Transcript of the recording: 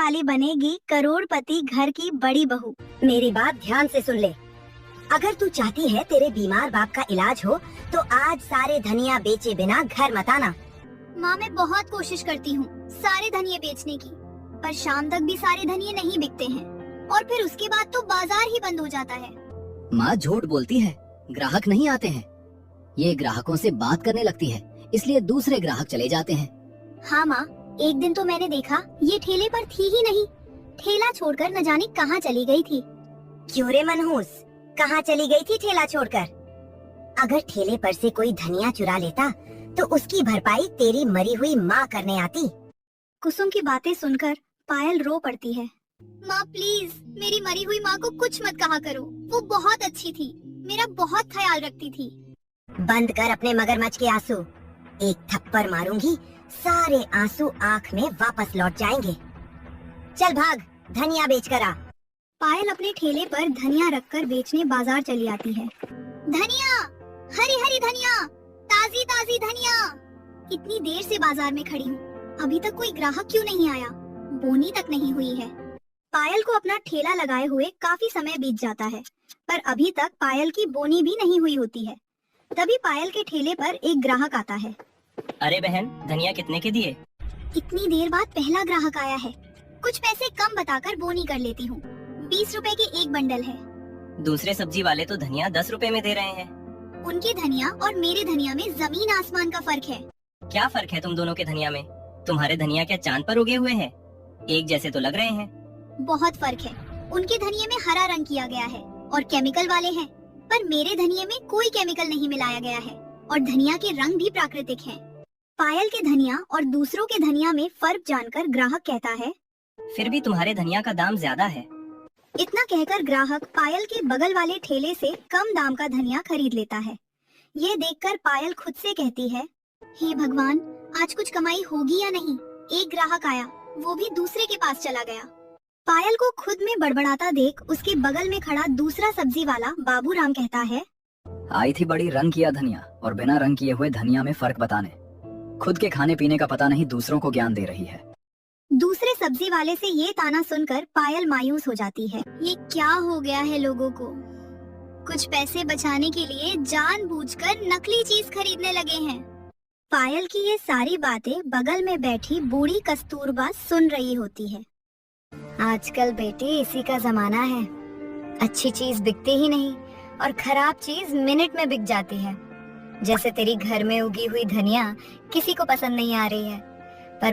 वाली बनेगी करोड़पति घर की बड़ी बहू। मेरी बात ध्यान से सुन ले। अगर तू चाहती है तेरे बीमार बाप का इलाज हो तो आज सारे धनिया बेचे बिना घर मत आना। माँ मैं बहुत कोशिश करती हूँ सारे धनिये बेचने की, पर शाम तक भी सारे धनिये नहीं बिकते हैं और फिर उसके बाद तो बाजार ही बंद हो जाता है। माँ झूठ बोलती है, ग्राहक नहीं आते हैं। ये ग्राहकों से बात करने लगती है, इसलिए दूसरे ग्राहक चले जाते हैं। हाँ माँ, एक दिन तो मैंने देखा ये ठेले पर थी ही नहीं, ठेला छोड़कर न जाने कहाँ चली गई थी। क्यों रे मनहूस, कहाँ चली गई थी ठेला छोड़कर? अगर ठेले पर से कोई धनिया चुरा लेता तो उसकी भरपाई तेरी मरी हुई माँ करने आती। कुसुम की बातें सुनकर पायल रो पड़ती है। माँ प्लीज मेरी मरी हुई माँ को कुछ मत कहा करो, वो बहुत अच्छी थी, मेरा बहुत ख्याल रखती थी। बंद कर अपने मगरमच्छ के आंसू, एक थप्पड़ मारूंगी, सारे आंसू आँख में वापस लौट जाएंगे। चल भाग, धनिया बेच कर आ। पायल अपने ठेले पर धनिया रखकर बेचने बाजार चली आती है। धनिया, हरी हरी धनिया, ताजी ताजी धनिया। इतनी देर से बाजार में खड़ी हूँ, अभी तक कोई ग्राहक क्यों नहीं आया? बोनी तक नहीं हुई है। पायल को अपना ठेला लगाए हुए काफी समय बीत जाता है, पर अभी तक पायल की बोनी भी नहीं हुई होती है। तभी पायल के ठेले पर एक ग्राहक आता है। अरे बहन, धनिया कितने के दिए? इतनी देर बाद पहला ग्राहक आया है, कुछ पैसे कम बताकर बोनी कर लेती हूँ। 20 रुपए के एक बंडल है। दूसरे सब्जी वाले तो धनिया 10 रुपए में दे रहे हैं। उनके धनिया और मेरे धनिया में जमीन आसमान का फर्क है। क्या फर्क है तुम दोनों के धनिया में? तुम्हारे धनिया क्या चांद पर उगे हुए हैं? एक जैसे तो लग रहे हैं। बहुत फर्क है, उनके धनिये में हरा रंग किया गया है और केमिकल वाले हैं, पर मेरे धनिये में कोई केमिकल नहीं मिलाया गया है और धनिया के रंग भी प्राकृतिक हैं। पायल के धनिया और दूसरों के धनिया में फर्क जानकर ग्राहक कहता है, फिर भी तुम्हारे धनिया का दाम ज्यादा है। इतना कहकर ग्राहक पायल के बगल वाले ठेले से कम दाम का धनिया खरीद लेता है। ये देखकर पायल खुद से कहती है, हे भगवान, आज कुछ कमाई होगी या नहीं। एक ग्राहक आया, वो भी दूसरे के पास चला गया। पायल को खुद में बड़बड़ाता देख उसके बगल में खड़ा दूसरा सब्जी वाला बाबूराम कहता है, आई थी बड़ी रंग किया धनिया और बिना रंग किए हुए धनिया में फर्क बताने। खुद के खाने पीने का पता नहीं, दूसरों को ज्ञान दे रही है। दूसरे सब्जी वाले से ये ताना सुनकर पायल मायूस हो जाती है। ये क्या हो गया है लोगों को? कुछ पैसे बचाने के लिए जानबूझकर नकली चीज खरीदने लगे हैं। पायल की ये सारी बातें बगल में बैठी बूढ़ी कस्तूरबा सुन रही होती है। आजकल बेटे इसी का जमाना है, अच्छी चीज बिकती ही नहीं और खराब चीज मिनट में बिक जाती है। जैसे तेरी घर में उगी हुई धनिया किसी को पसंद नहीं आ रही है,